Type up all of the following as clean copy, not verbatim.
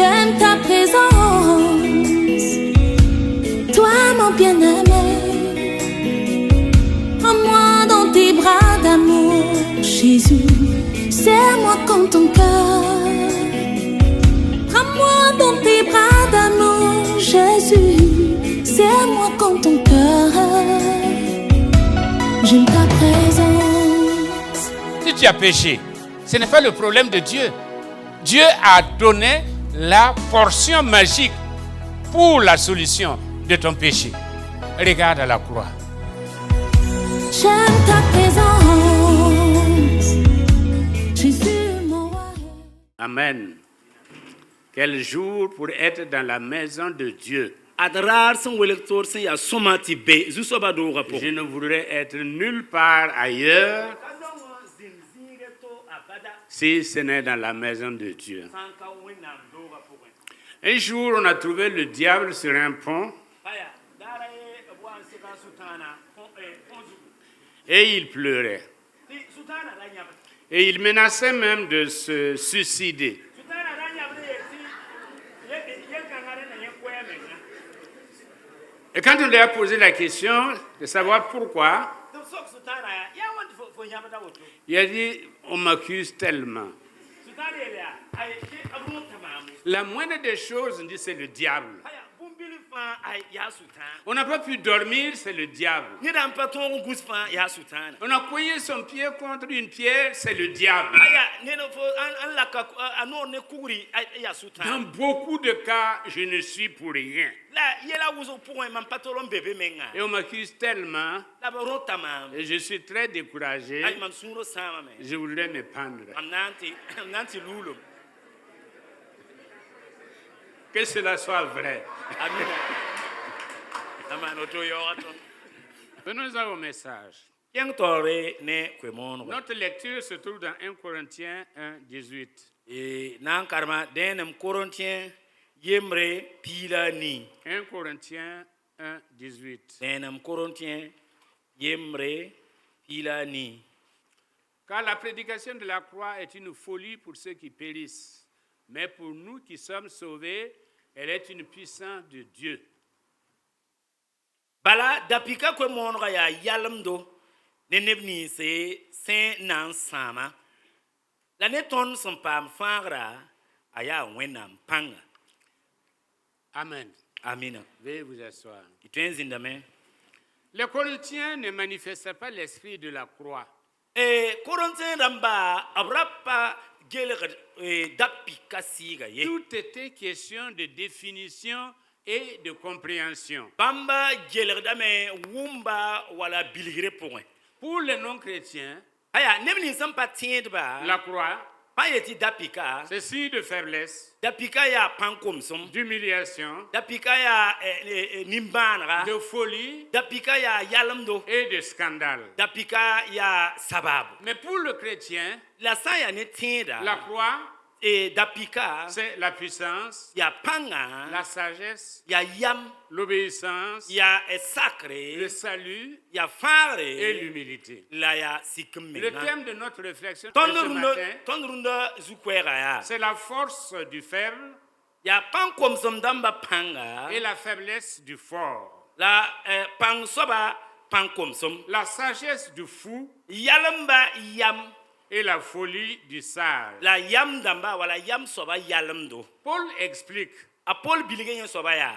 J'aime ta présence, toi mon bien-aimé. Prends-moi dans tes bras d'amour, Jésus. Serre-moi comme ton cœur. Prends-moi dans tes bras d'amour, Jésus. Serre-moi comme ton cœur. J'aime ta présence. Si tu as péché, ce n'est pas le problème de Dieu. Dieu a donné la portion magique pour la solution de ton péché. Regarde à la croix. J'aime ta présence, Jésus mon roi. Amen. Quel jour pour être dans la maison de Dieu. Je ne voudrais être nulle part ailleurs si ce n'est dans la maison de Dieu. Un jour, on a trouvé le diable sur un pont et il pleurait. Et il menaçait même de se suicider. Et quand on lui a posé la question de savoir pourquoi, il a dit, on m'accuse tellement. La moindre des choses, on dit, c'est le diable. On n'a pas pu dormir, c'est le diable. On a cogné son pied contre une pierre, c'est le diable. Dans beaucoup de cas, je ne suis pour rien. Et on m'accuse tellement, et je suis très découragé, je voudrais me pendre. Que cela soit vrai. Venons au message. Notre lecture se trouve dans 1 Corinthiens 1, 18. 1 Corinthiens 1, 18. Car la prédication de la croix est une folie pour ceux qui périssent. Mais pour nous qui sommes sauvés, elle est une puissance de Dieu. Bala dapika kwe monra ya yalamdo ne nebni se saint nan sama la neton son pam fangra aya wenam panga. Amen. Amina. Veuillez vous asseoir. Itenzindame. Les Corinthiens ne manifestaient pas l'esprit de la croix. Corinthiens ramba abrapa gele dapika siga ye. Tout était question de définition et de compréhension. Bamba gele dame wumba wala bilgire point. Pour les non-chrétiens, aya nebni sampa tiendba la croix, payeti dapika, c'est signe de faiblesse, dapika ya pankomsom, d'humiliation, dapika ya nimbanra, de folie dapika ya yalamdo et de scandale. dapika ya sababu. Mais pour le chrétien, La saya ne tienda la croix, e dapika c'est la puissance, ya panga la sagesse, ya yam l'obéissance, ya le sacré salut ya et fare l'humilité. la ya sikme. Le thème de notre réflexion de ce matin, Tonrunda zukwera ya c'est la force du faible ya pankom somdamba panga et la faiblesse du fort, la pang soba pankom som la sagesse du fou yalamba yam et la folie du sage. la yam damba wala yam soba yalamdo. Paul explique Apol bilgen soba ya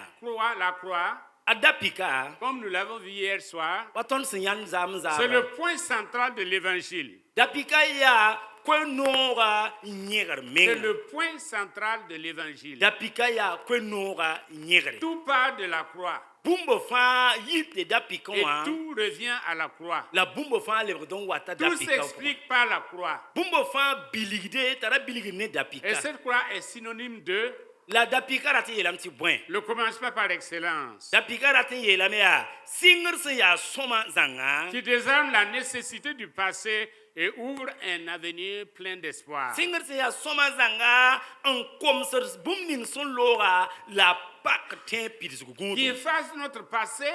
la croix, adapika comme nous l'avons vu hier soir, waton sinyan zamza c'est le point central de l'évangile. dapika ya kwenora nyegar C'est menga le point central de l'évangile. dapika ya kwenora nyegar Tout part de la croix bumbo fa yite dapika et wa tout revient à la croix. la bumbo fa le don wata Tout dapika s'explique par la croix. bumbo fa biligde tara biligne dapika Et cette croix est synonyme de la dapika rati yelam ti point le commencement par excellence, dapika rati yelam ya singer se ya soma zanga qui désarme la nécessité du passé et ouvre un avenir plein d'espoir. singer se ya soma zanga en komser bumning son lora la pak te Qui pirisgugu efface notre passé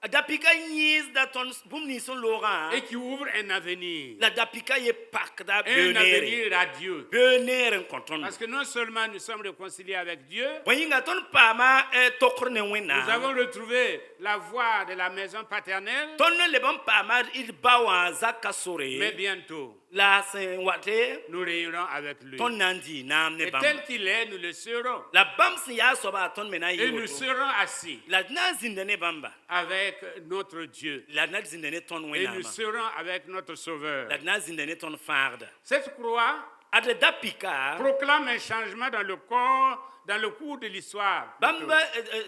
Dapika nyis da ton bum ni son Laurent. et qui ouvre un avenir. La dapika ye pak da Un benere. avenir radieux. Benere konton. Parce que non seulement nous sommes réconciliés avec Dieu, Wayinga ton pama tokr ne nous wena. avons retrouvé la voie de la maison paternelle, Ton le bon pama il bawa zakasore. mais bientôt, La sen wate nous réunirons avec lui. ton nandi nam ne Et bam. tel qu'il est, nous le serons. La bam si ya soba ton mena Et nous yi. serons assis La na zindene bamba. avec notre Dieu. La na zindene ton Et wena. nous serons avec notre Sauveur. La na zindene ton farda. Cette croix Ade dapika proclame un changement dans le corps, dans le cours de l'histoire. bamba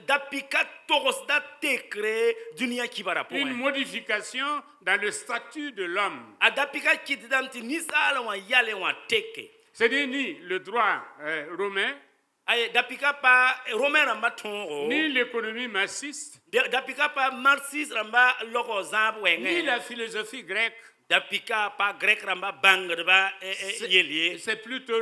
dapika toros da tekre dunia kibara po. Une modification dans le statut de l'homme. Adapika kidamti nisala wa yale wa teke. C'est-à-dire ni le droit romain, Ay dapika pa romain ramba tongo. ni l'économie marxiste, Dapika pa marxiste ramba loko zamb ni wenge. la philosophie grecque. Dapika pa grec ramba bangrba yelier. C'est plutôt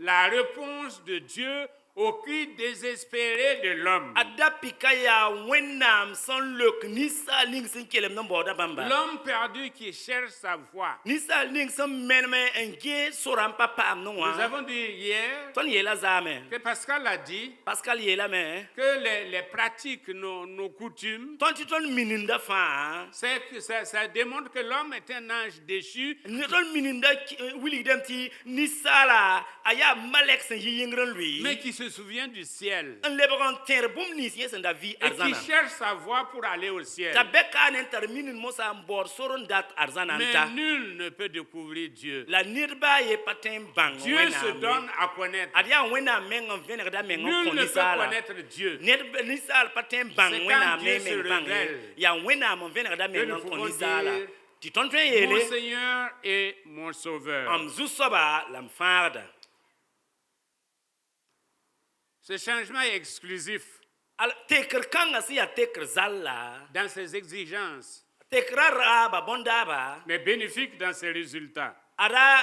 la réponse de Dieu au cri désespéré de l'homme. Adapika ya wenam son luk nisa ling sin kelem no boda bamba. L'homme perdu qui cherche sa voie. Nisa ling son menme engie soram papa am no Nous wa. avons dit hier Ton yela zame. que Pascal a dit Pascal yela me. que les pratiques, nos coutumes, Ton ton mininda fa. c'est que ça démontre que l'homme est un ange déchu Ton mininda wili dem ti nisala aya malek sen yingran lui. mais qui se souvient du ciel Un lebron terre bum nis yes en da vie et qui arzana. cherche sa voie pour aller au ciel. Tabeka nen terminin mosa mbor soron dat arzana Mais nta. nul ne peut découvrir Dieu. La nirba ye patin bang. Dieu se donne à connaître. Adia wena mengon vener da mengon Nul ne peut konisala. connaître Dieu. Nisal patin bang C'est wena quand Dieu se men bang. révèle Ya wena mon vener da que nous mengon pouvons konisala. dire, Ti ton Mon yele Seigneur et mon Sauveur. am zusoba lam farda. Ce changement est exclusif Al teker kanga si ya teker zalla. dans ses exigences, Tekrara ba bondaba. mais bénéfique dans ses résultats. Ara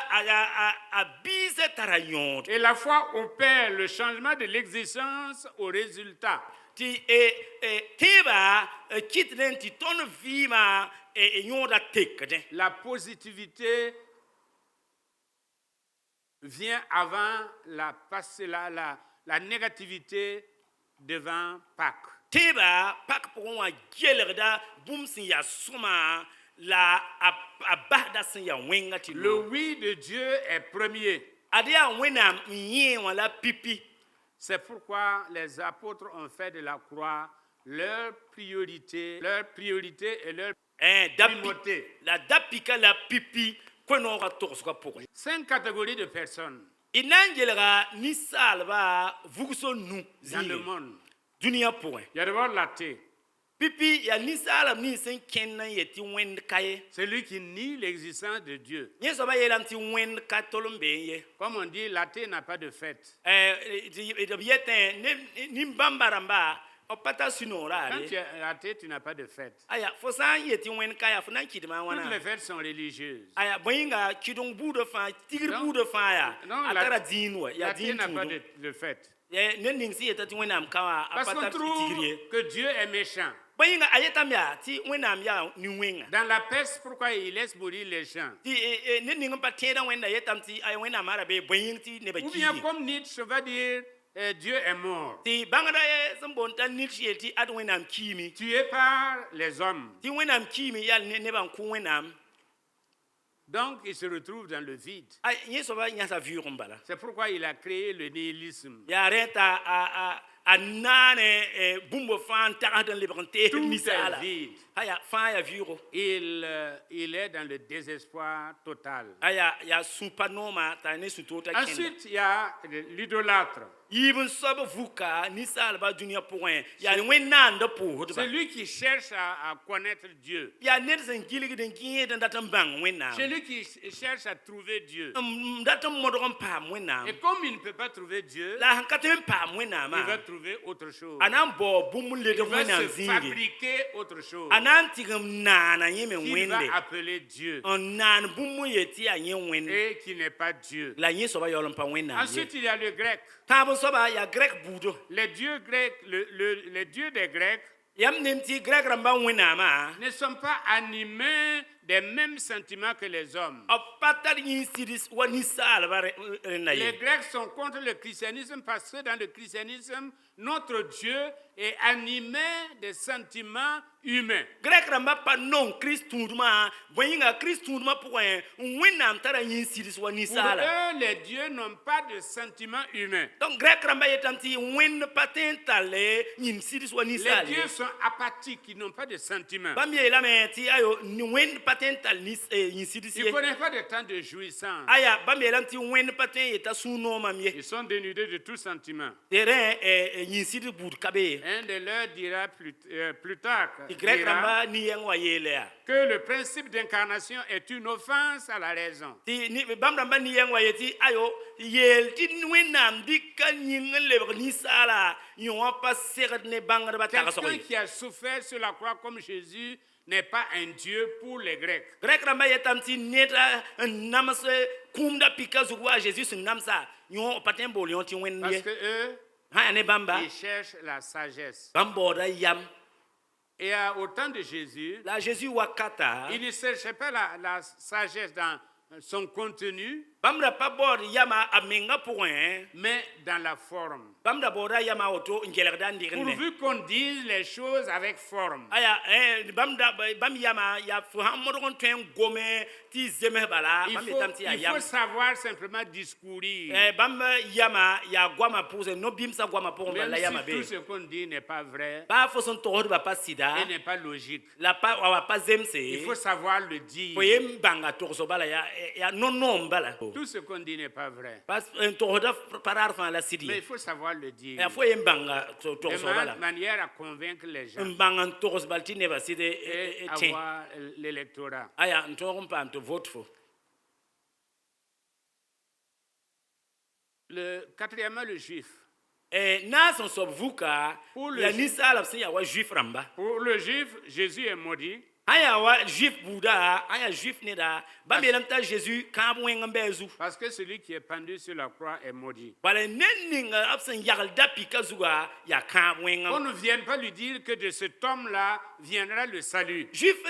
a bise tarayont. Et la foi opère le changement de l'existence au résultat. Ti teba kitlen ti ton vima yonda tekde. La positivité vient avant la négativité devant Pâques. Teba pak pour wa gelerda bum sin ya suma la abada sin ya wenga ti Le oui de Dieu est premier. adia wena yin wala pipi. C'est pourquoi les apôtres ont fait de la croix leur priorité et leur primauté. La dapika la pipi kono ka tokoska pour. 5 catégories de personnes Inangelera ni salva vugso nu dans le monde. dunia pour. Il y a d'abord l'athée, Pipi ya ni salva ni sen kenan yeti wen kaye. celui qui nie l'existence de Dieu. Ni so ba yelam ti wen katolombe ye. Comme on dit, l'athée n'a pas de fête. Ni bambaramba opata sunora. Quand tu es athée, tu n'as pas de fête. Aya fosa yeti wen kaya fona kidma Toutes wana. les fêtes sont religieuses. Aya boyinga kidong bu de fa tigir Non. bu de fa ya. Non, Atara dinwa ya L'athée din n'a pas tudo. de fête. Ne ning si yeta ti wenam kawa Parce qu'on apata trouve tigiriye. que Dieu est méchant. Boyinga ayeta mya ti wenam ya ni wenga. Dans la peste, pourquoi il laisse mourir les gens? Ti ne ning pa tera wenda yetam ti ay wenam arabe boying ti ne ba Ou bien kidi. comme Nietzsche va dire, Dieu est mort, Ti bangada ye sambonta nitshi ti ad wenam kimi. tué par les hommes. Ti wenam kimi ya ne ban ku wenam. Donc il se retrouve dans le vide. Ay yeso ba nyasa vurumbala. C'est pourquoi il a créé le nihilisme. Ya reta a nane bumbo fan taradan liberté Tout misala. est vide. Aya fa ya vuro. Il est dans le désespoir total. Aya ya supanoma ta ne sutota kenda. Ensuite, il y a l'idolâtre. Ibn sabo vuka ni salba dunia point. Ya wenna ndo po C'est lui qui cherche à connaître Dieu. ya net sen giligi den kiye den datam bang wenna. C'est lui qui cherche à trouver Dieu. Datam modron pam wenna. Et comme il ne peut pas trouver Dieu, La hankatem pam wenna il ma. va trouver autre chose. Anan bo bumul le de Il va wenna se zingi. fabriquer autre chose Anan tigam nana yeme qu'il wende. va appeler Dieu On nan bumu yeti a yen wende. et qui n'est pas Dieu. La yen soba yolom pa wenna. Ensuite, il y a le grec. Tabon soba ya grec budo. Les dieux grecs, les dieux des Grecs yam nem ti grek ramba wẽnnaamã ne sont pas animés des mêmes sentiments que les hommes. b pa tar yĩn-sɩds wa ninsaalbã rẽnna Les ye Grecs sont contre le christianisme parce que dans le christianisme, notre Dieu est animé des sentiments humains. grek rãmbã pa nong kirist tũudmã bõe yĩnga kirist tũudmã pʋgẽ wẽnnaam tara yĩn-sɩds wa Pour ninsaala eux, les dieux n'ont pas de sentiments humains. donc grek rãmbã yetame tɩ wẽnd pa tõe n tall yĩn-sɩds wa Les ninsaal ye dieux sont apathiques, ils n'ont pas de sentiments. bãmb yeelame tɩ ayo wẽnd pa tõe n tall yĩn-sɩds Ils ye ne connaissent pas de temps de jouissance. aya bãmb yeelame tɩ wẽnd pa tõe n yeta sũ-noomam ye Ils sont dénudés de tout sentiment. tɩ rẽ yĩn-sɩd buud ka be ye Un de leurs dira Plutarque tɩ grek dira rãmbã nin-yɛng wa yeele yaa que le principe d'incarnation est une offense à la raison. tɩ bãmb rãmbã nin-yɛng wa ye tɩ ayo yeel tɩ wẽnnaam dɩka yĩng n lebg ninsaala yõ wã pa segd ne bãngdbã tagsg Quelqu'un ye qui a souffert sur la croix comme Jésus n'est pas un Dieu pour les Grecs. grek rãmbã yetame tɩ ned n nams kũumda pika zug wa a zeezi sẽn namsa yõ pa tõe n bool yõ tɩ wẽnd Parce ye que eux, sã yaa ne bãmba ils cherchent la sagesse. bãmb baooda yam Et au temps de Jésus, la a zeezi wakata il ne cherchait pas la sagesse dans son contenu, bãmb ra pa baood yama a menga pʋgẽ mais dans la forme. bãmb da baooda yama a woto n gelgda n dɩgd ne Pourvu qu'on dise les choses avec forme. aya bãmb yama yaa fo sãn modg n tõe n gome tɩ zems bala Il bãmb faut, yetame tɩ yaa il yam faut savoir simplement discourir. bãmb yama yaa goamã pʋgẽ no-bĩmsã goamã pʋgẽ bala Même yama si be tout ce qu'on dit n'est pas vrai baa fo sẽn togsdba pa sɩda et n'est pas logique. la pa wa pa zemse Il faut savoir le dire. fo yem bãnga togso bala yaa no-noom bala Tout ce qu'on dit n'est pas vrai. n togsda pa raar fãa la sɩd Mais ye il faut savoir le dire. yaa fo yem bãnga De togso bala manière à convaincre les gens n bãng n togs bal tɩ nebã sɩd et tẽ avoir l'électorat. aya n tõog n paam tɩ vote fo Quatrièmement, le juif. naas n soab vuka Pour le yaa ju- ninsaalb sẽn yaa wa juif rãmba Pour le juif, Jésus est maudit sã yaa wa juif buuda sã yaa juif neda bãmb yeelame t'a jésus kãab wẽng n bɩ a zu parce que celui qui est pendu sur la croix est maudit. bala ned ninga b sẽn yagl da-pika zuga yaa kãab Qu'on wẽngã ne vienne pas lui dire que de cet homme-là viendra le salut. juif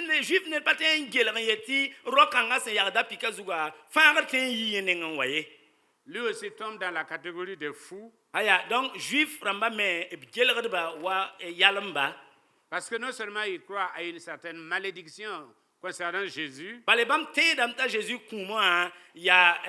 ned pa tõe n gelg n yet tɩ ro-kãngã sẽn yag da-pika zuga fãagd tõe n yɩ yẽ neng n wa ye Lui aussi tombe dans la catégorie des fous aya donc juif rãmba me b gelgdba wa yalemba parce que non seulement il croit à une certaine malédiction concernant Jésus, bala bãmb tẽedame t'a jésus kũumã yaa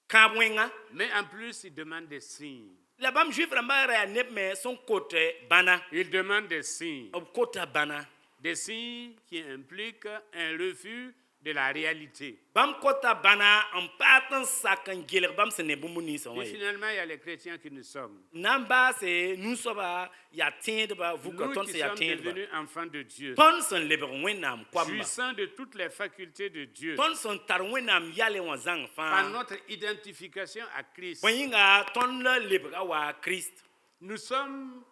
kãab wẽngã mais en plus il demande des signes. la bãmb juif rãmba ra yaa neb me sẽn kot bãna Il demande des signes. b kota bãna Des signes qui impliquent un refus de la réalité. bãmb kota bãna n paat n sak n gelg bãmb sẽn ne bũmb ninsã wã Et ye finalement, il y a les chrétiens qui nous sommes. na n baase nu-soaba yaa tẽedba vuka Nous tõnd qui sẽn yaa sommes tẽedba devenus enfants de Dieu, tõnd sẽn lebg wẽnnaam koamba jouissant de toutes les facultés de Dieu, tõnd sẽn tar wẽnnaam yale wã zãng par fãa notre identification à Christ. bõe yĩnga tõnd la lebga wa krist Nous sommes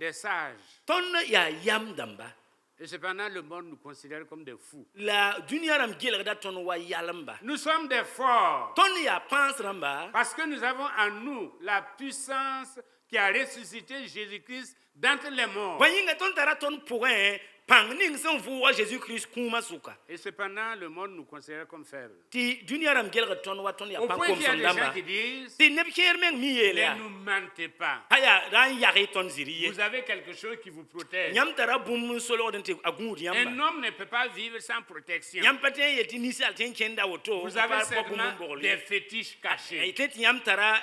des sages. tõnd yaa yam dãmba Et cependant, le monde nous considère comme des fous. la dũniyã rãmb gelgda tõnd wa yalemba Nous sommes des forts tõnd yaa pãas rãmba parce que nous avons en nous la puissance qui a ressuscité Jésus-Christ d'entre les morts. bõe yĩnga tõnd tara tõnd pʋgẽ pãng ning sẽn vʋʋg wa jésus-kirist kũumã sʋka Et cependant, le monde nous considère comme faibles. tɩ dũniyã rãmb gelgd tõnd wa tõnd yaa Au pãng point qu'il y a komsem des gens dãmba qui disent, tɩ neb kẽer meng mi yeel ne yaa nous mentez pas. ha yaa ra n yag y tõnd ziri ye Vous avez quelque chose qui vous protège. yãmb tara bũmb n solgd n tɩ a gũud Un yãmba homme ne peut pas vivre sans protection. yãmb pa tõe n yel tɩ ninsaal tõe n kẽnda woto Vous avez pa bũmb n seulement bogl des ye fétiches cachés. tõe tɩ yãmb tara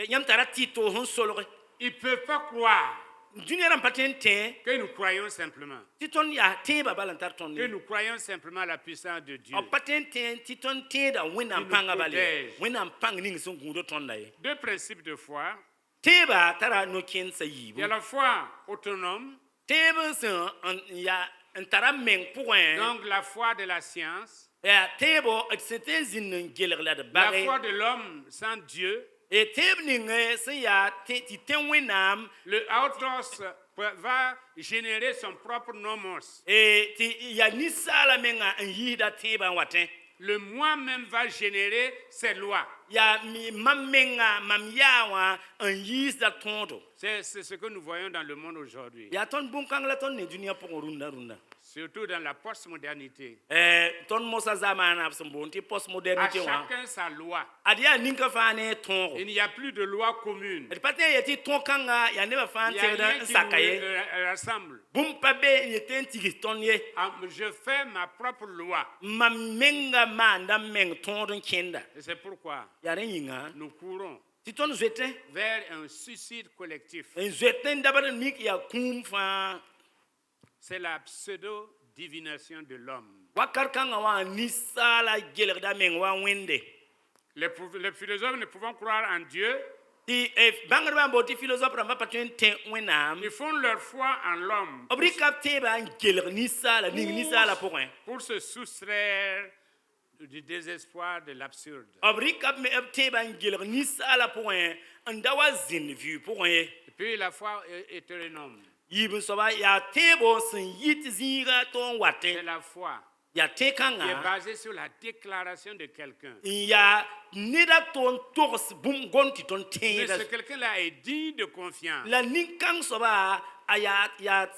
yãmb tara tɩto sẽn solge Ils ne peuvent pas croire dũniyã rãmb pa tõe n tẽ que nous croyons simplement. tɩ tõnd yaa tẽebã bala n tar tõnd Que nous croyons simplement à la puissance de Dieu. b pa tõe n tẽ tɩ tõnd tẽeda wẽnnaam nous pãngã bale protège. wẽnnaam pãng ning sẽn gũud tõnda ye Deux principes de foi. tẽebã tara no-kẽndsa Il y a yiibu la foi autonome, tẽeb sẽn n tara meng pʋgẽ donc la foi de la science. yaa tẽebo d sẽn tõe n zĩnd n gelg la d La bage foi de l'homme sans Dieu. tẽeb ning sẽn yaa tɩ tẽ wẽnnaam Le autos va générer son propre nomos. tɩ yaa ninsaala menga n yiisda tẽebã n wa tẽ le moi-même va générer ces lois. ya mi mamenga mamyawa en yis da tonto C'est ce que nous voyons dans le monde aujourd'hui. ya ton bunkang la ton ne dunia pour runda Surtout dans la postmodernité. ton mosa zamana absambonti À postmodernité wa chacun sa loi. adia ninka fane tongo Il n'y a plus de loi commune. et patin yati tonkanga ya ne ba fan Il y a da rien qui sakaye nous rassemble. bumpa be yeten tigi tonye Je fais ma propre loi. mamenga manda meng tondon kenda Et c'est pourquoi ya ringa nous courons ti ton zete vers un suicide collectif. en zete ndabar mik ya kumfa C'est la pseudo-divination de l'homme. wakar kanga wa nisala gelda meng wa wende Les philosophes ne pouvant croire en Dieu, ti bangar ba mboti philosophe ramba patuen te wenam ils font leur foi en l'homme obri kapte ba gelg nisala ning nisala point pour se soustraire du désespoir de l'absurde. obri kap me te ba gelg nisala point ndawa zin vu point Et puis la foi hétéronome. yibun soba ya tebo sin yit zinga ton C'est wate la foi ya te qui est kanga basée sur la déclaration de quelqu'un. ya nida ton tors bum gonti ton Mais te ce quelqu'un-là est digne de confiance. la ninkang soba aya ya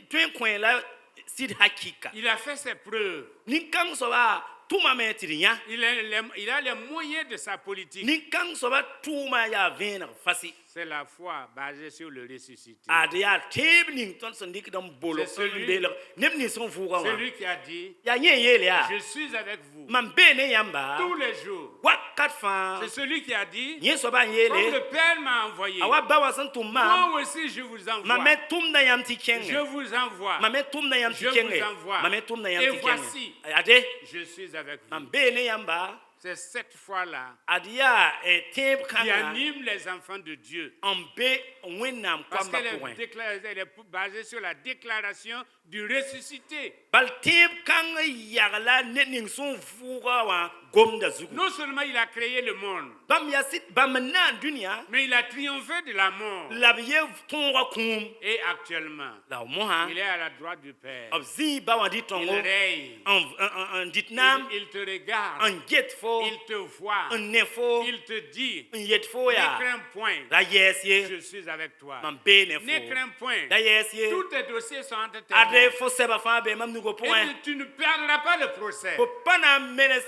tuen coin la sid hakika Il a fait ses preuves. ninkang soba tuma metrinya Il a les moyens de sa politique. ninkang soba tuma ya vener fasi C'est la foi basée sur le ressuscité. adia teb ning ton sondik dam bolo C'est celui- bele nem ni son fuga wa Celui qui a dit, ya nye yele ya je suis avec vous man bene yamba tous les jours. wakat fa C'est celui qui a dit, nye soba comme yele le Père m'a envoyé, awa bawa san tumma moi aussi je vous envoie. mame tum na yam ti Je kenge vous envoie. mame tum na yam ti Je vous kenge envoie. mame tum na Et yam ti voici. kenge ade Je suis avec man vous. bene yamba C'est cette foi-là adia teb qui kanga anime les enfants de Dieu. ambe wenam Parce kwamba qu'elle point elle est basée sur la déclaration du ressuscité. bal teb kanga yagla ne ning son fuga wa gomda zugu Non seulement il a créé le monde, bam yasit bam na dunia mais il a triomphé de la mort. labye tonga kum Et actuellement, la moha il est à la droite du Père. abzi bawa di Il tongo règne. en ditnam Il te regarde. en jet fo Il te voit. en nefo Il te dit, en jet fo ne ya crains point, la yes ye je suis avec toi. man bene Ne fo crains point, la yes ye tous tes dossiers sont entre tes ade mains. fo seba fa be mam nugo point Et tu ne perdras pas le procès. ko pana menes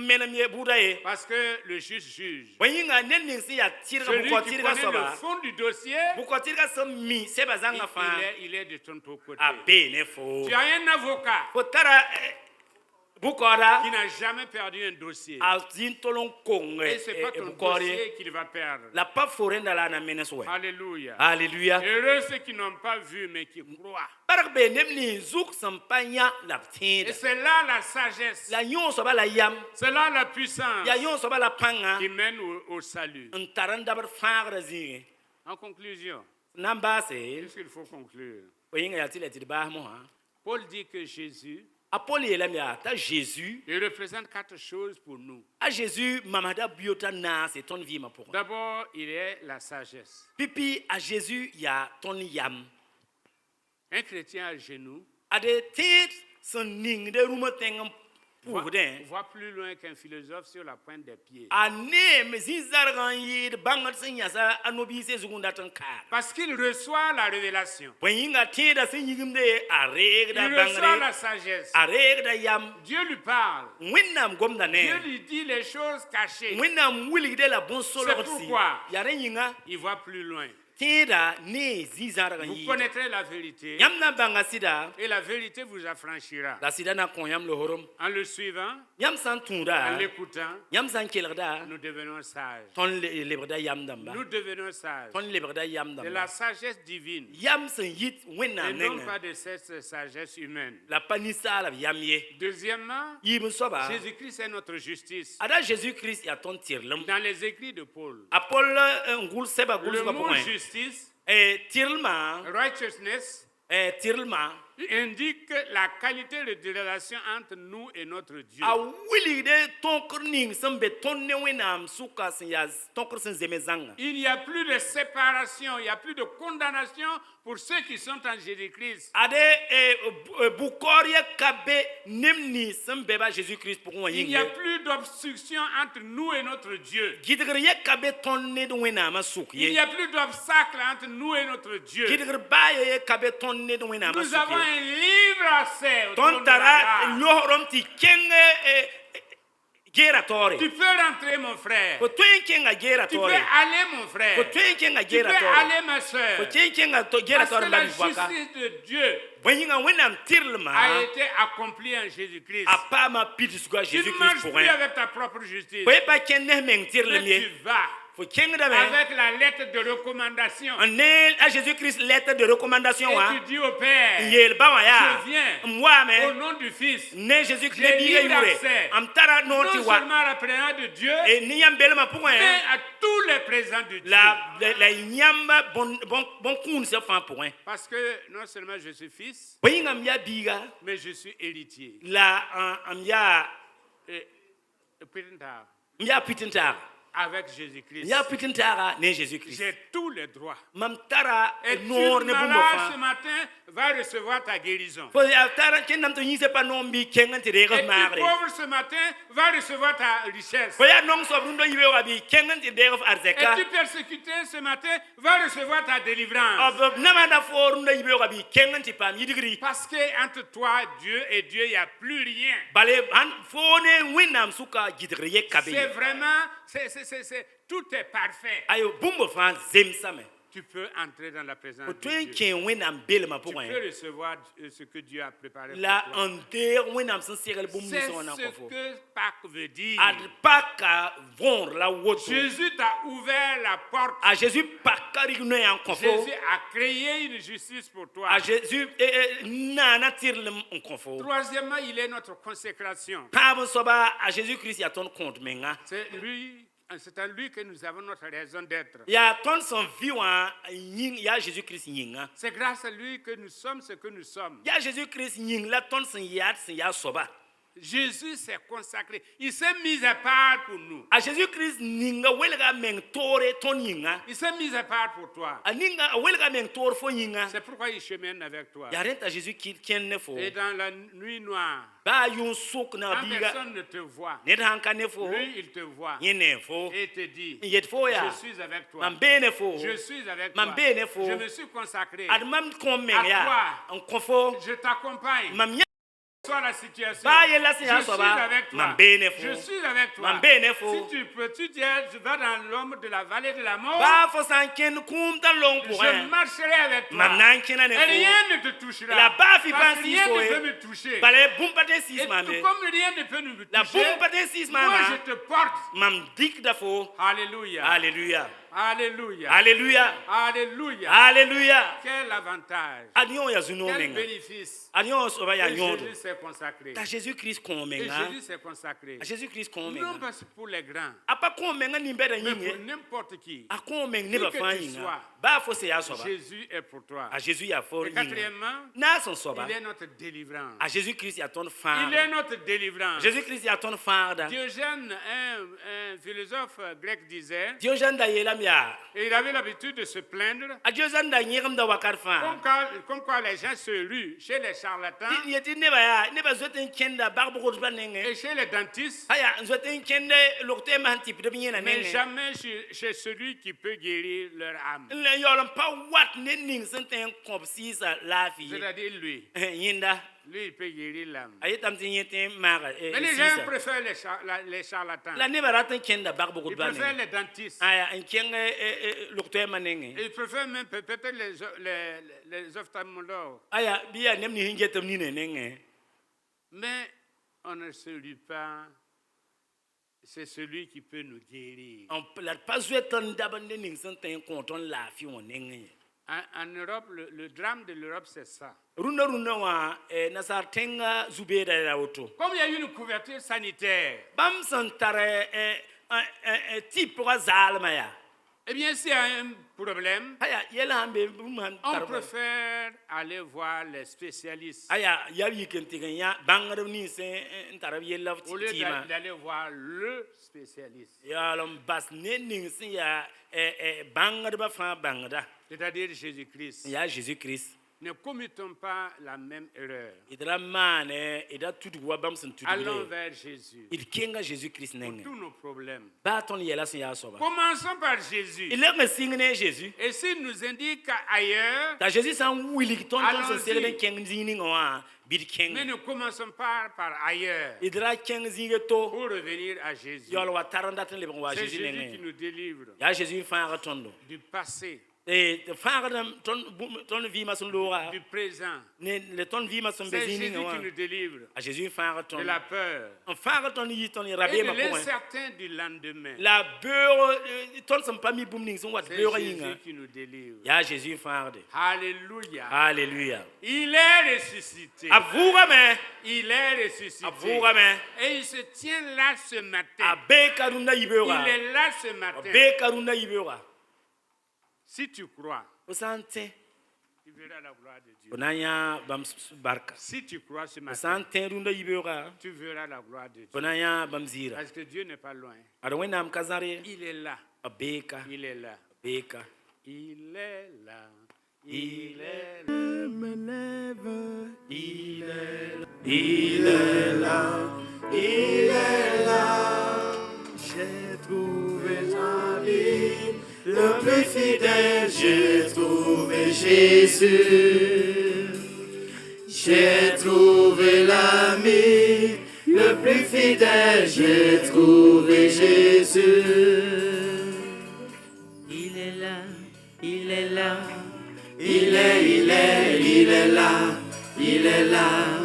menam ye buda ye Parce que le juge juge. wayinga nen ning si ya tirga Celui bu ko qui tirga connaît le soba fond du dossier, bu ko tirga so mi seba zanga fa il est de ton côté. a bene fo Tu as un avocat ko tara bukora qui n'a jamais perdu un dossier. a zintolon kong Et ce n'est pas ton bukori dossier qu'il va perdre. la pa forenda la na meneswe Alléluia. alléluia Heureux ceux qui n'ont pas vu mais qui croient. barak be nemni zuk sampanya la Et tinda c'est là la sagesse. la yon so ba la yam C'est là la puissance ya yon so ba la panga qui mène au salut. ntaranda bar fagra zinge En conclusion, namba se puisqu'il faut conclure, oyinga ya tile tidba mo ha Paul dit que Jésus, apoli elam ya ta Jésus il représente 4 choses pour nous. a Jésus mamada biota na c'est ton vie ma pour D'abord, il est la sagesse. pipi a Jésus ya ton yam Un chrétien à genoux ade tit son ning de rumoteng pour den voit plus loin qu'un philosophe sur la pointe des pieds. ane me zizargan yid bangat sin yasa anobi se zugunda tan kar Parce qu'il reçoit la révélation. poyinga tida sin yigimde a Il regda reçoit bangre la sagesse. a regda yam Dieu lui parle. winnam gomda Dieu ne lui dit les choses cachées. winnam wiligde la bon solo C'est pourquoi yare yinga il voit plus loin. tida ne zizargan Vous yid connaîtrez la vérité yamna banga sida et la vérité vous affranchira. la sida na kon yam lo horom En le suivant, yam san en tunda l'écoutant, yam san kelgda nous devenons sages. ton lebrda yam damba Nous devenons sages. ton lebrda yam De damba la sagesse divine yam san yit et winnam non nenga pas de cette sagesse humaine. la panisa la yam ye Deuxièmement, yibun soba Jésus-Christ est notre justice. ada Jésus Christ ya ton tirlem Dans les écrits de Paul, apol ngul seba gul le soba mot point justice, tirlma righteousness, tirlma indique la qualité de relation entre nous et notre Dieu. a wili de tonker ning sẽn be tõnd ne wẽnnaam sʋka sẽn yaa tonker sẽn zeme zãnga Il n'y a plus de séparation, il n'y a plus de condamnation pour ceux qui sont en Jésus-Christ. ade bukɔr ye ka be neb nins sẽn be ba Jésus-Christ pʋgẽ wã Il n'y a yĩnge plus d'obstruction entre nous et notre Dieu. gɩdgr ye ka be tõnd ned wẽnnaamã sʋk Il n'y ye a plus d'obstacle entre nous et notre Dieu. gɩdgr baaya ye ka be tõnd ned wẽnnaamã Nous avons sʋk ye un libre accès au trône tõnd de la tara grâce. yõsrem tɩ kẽng geera taoore Tu peux rentrer, mon frère. fo tõe n kẽnga geera Tu peux taoore aller, mon fo frère. tõe n kẽnga Tu geera peux taoore aller, ma soeur. fo tõe n kẽnga geera Parce taoore que la la bɩ-voaka justice de Dieu bõe yĩnga wẽnnaam tɩrlmã a été accomplie en Jésus-Christ. a paama pidsgã Tu ne Jésus-Christ marches plus pʋgẽ avec ta propre justice. fo ye pa kẽnd ne meng tɩrlem Mais ye tu vas fo kẽngdame avec la lettre de recommandation. n ne a Jésus-Christ lettre de recommandation Et wã tu dis au Père, n yeel ba wã yaa je viens m au waame nom du Fils, ne Jésus-Christ J'ai ne biigã libre yʋʋre accès. m tara noor non tɩ wa seulement à la présence de Dieu, ne yãmb belmã pʋgẽ mais à tous les présents de Dieu. la yãmb bõn-kũunsã fãa pʋgẽ Parce que non seulement je suis fils, bõe yĩnga m yaa biiga mais je suis héritier. la m yaa Et plus tard, pit-n-taaga avec m Jésus-Christ, yaa pit-n-taaga ne Jésus-Christ j'ai tous les droits. mam tara Et tu noor ne bũmba malade ce fãa matin va recevoir ta guérison. fo yaa tara kẽndame tɩ yĩsã pa noom bɩ kẽng n tɩ Et reeg tu maagre pauvre ce matin va recevoir ta richesse. fo yaa nong soab rũndã yibeoogã bɩ kẽng n tɩ deeg f Et arzɛka tu persécuté ce matin va recevoir ta délivrance. b namanda fo rũndã yibeoogã bɩ kẽng n tɩ paam yidgri Parce que entre toi, Dieu et Dieu, il n'y a plus rien. bale fo ne wẽnnaam sʋka gɩdgr ye ka be C'est vraiment, tout est parfait. ayo bũmb fãa zemsame Tu peux entrer dans la présence fo de tõe n Dieu. kẽ wẽnnaam belmã Tu peux pʋgẽ recevoir ce que Dieu a préparé pour la toi. n deeg wẽnnaam sẽn segl bũmb C'est ninsã wã na n ce kõ fo que Pâques veut dire. ad paka võor la woto Jésus t'a ouvert la porte. a Jésus paka rig noyã n kõ fo Jésus a créé une justice pour toi. a Jésus naana tɩrlem n kõ fo Troisièmement, il est notre consécration. paam n soaba a Jésus-Christ yaa tõnd kõot menga C'est en lui que nous avons notre raison d'être. yaa tõnd sẽn vɩ wã yaa Jésus-Christ yĩnga C'est grâce à lui que nous sommes ce que nous sommes. yaa Jésus-Christ yĩng la tõnd sẽn yaa soaba Jésus s'est consacré. Il s'est mis à part pour nous. a Jésus-Christ ninga welga meng toore tõnd yĩnga Il s'est mis à part pour toi. a welga meng toor fo yĩnga C'est pourquoi il chemine avec toi. yaa rẽn t'a Jésus kẽnd ne fo Et dans la nuit noire, baa yʋʋn sʋk na quand biiga personne ne te voit, ned sãn ka ne fo lui, il te voit. yẽ ne fo Et te dit, n yet fo yaa je suis avec toi. mam bee ne fo Je suis avec mam toi. bee ne fo Je me suis consacré. ad mam kõom meng À yaa n kõ fo Je t'accompagne. mam yã Soit la situation. baa yella sẽn Je yaa suis soaba avec toi. mam bee ne fo Je suis avec toi. mam bee ne fo Si tu peux, tu vas dans l'ombre de la vallée de la mort. baa fo sã n kẽnd kũum t'a long Je pʋgẽ marcherai avec toi. mam na n kẽna ne Et fo rien ne te touchera. La baffe, il Parce pense que rien qu'il faut, ne hein. peut me toucher. bale bũmb pa tõe sɩɩs Et maame tout comme rien ne peut nous la toucher, bũmb pa tõe sɩɩs moi maama je te porte. mam dikda fo Alléluia. Alléluia Alléluia. Alléluia Alléluia. Alléluia Quel avantage. ad yõ ya zu-noog Quel menga bénéfice. ad yõ soaba yaa Et yõodo Jésus s'est consacré. t'a Jésus-Christ kõo Et menga Jésus s'est consacré. a Jésus-Christ kõo Non menga pas pour les grands, a pa kõo menga nimbɛda mais pour yĩnge n'importe qui. a kõo meng nebã Qui que fãa tu yĩnga sois. baa fo sẽn yaa soaba Jésus est pour toi. a Jésus yaa fo Et yĩnga quatrièmement, na sẽn soaba il est notre délivrance. a Jésus-Christ yaa tõnd Il fãagda est notre délivrance. Jésus-Christ yaa tõnd fãagda Diogène, un philosophe grec, disait, Diogène da yeelame yaa et il avait l'habitude de se plaindre, a Diogène da yẽgemda wakat fãa comme quoi les gens se ruent chez les charlatans yẽ tɩ nebã yaa nebã zoet n kẽnda bagb-gd pa nengẽ et chez les dentistes, aya n zoet n kẽnd log-teemã sẽn tɩpd b yẽna mais nengẽ jamais chez celui qui peut guérir leur âme. n la yaool n pa wat ned ning sẽn tõe n kõb sɩɩsa laafɩ C'est-à-dire lui. yẽnda Lui, il peut guérir l'âme. a yetame tɩ yẽ tẽ n maaga Mais les gens préfèrent les charlatans. la nebã rat n kẽnda Ils bagb-gd pa préfèrent nengẽ les dentistes. aya n kẽng log-toɛɛmã nengẽ Ils préfèrent même peut-être les ophtalmologues. aya bɩ yaa neb nins n get b nine nengẽ Mais on ne se rue pas. C'est celui qui peut nous guérir. la d pa zoet n dab ned ning sẽn tõe n kõ tõnd laafɩ wã nengẽ En Europe, le drame de l'Europe, c'est ça. rũndã wã nasaar tẽngã zu-beeda la woto Comme il y a eu une couverture sanitaire, bãmb sẽn tar tɩ pʋga zaalmã yaa Eh bien, s'il y a un problème, aya yela ambe buman on tarba préfère aller voir les spécialistes aya ya yikentigen ya bangar ni se ntarab yela au lieu tima d'aller voir le spécialiste, ya lom bas ne ning sin ya bangar ba fa bangda c'est-à-dire Jésus-Christ. ya Jésus Christ Ne commettons pas la même erreur. idra mane ida tudu wa bam sun tudu Allons vers Jésus il kenga Jésus Christ pour nenge tous nos problèmes. ba ton yela sin ya soba Commençons par Jésus. il est signe Jésus Et s'il nous indique ailleurs, ta Jésus san wili ton Allons-y. se sele keng zini ngwa bir mais keng ne commençons pas par ailleurs idra keng zinge to pour revenir à Jésus. yol wa taranda tan le wa C'est Jésus Jésus qui nenge nous délivre ya Jésus fa ga tondo du passé, fa ga ton vie ma sun lora du présent. ne le ton vie ma sun C'est bezini Jésus ngwa qui nous délivre a Jésus fa ga de ton la peur en fa ga ton yi ton et rabe de ma ko l'incertain du lendemain. la beurre ton sam pas mi bum ning sun wat C'est beurre Jésus yinga qui nous délivre. ya Jésus fa de Alléluia. alléluia Il est ressuscité. avuga me Il est ressuscité. avuga me Et il se tient là ce matin. abe karunda yibera Il est là ce matin. abe karunda yibera Si tu crois, osante tu verras la gloire de Dieu. onanya bam barka Si tu crois ce matin, osante runda yibera tu verras la gloire de Dieu. onanya bam zira Parce que Dieu n'est pas loin. arwena am kazare Il est là. abeka Il est là. abeka Il est là. Il est là. me lève il est là il est là j'ai trouvé la vie le plus fidèle j'ai trouvé Jésus j'ai trouvé l'ami le plus fidèle j'ai trouvé Jésus il est là il est là il est là il est là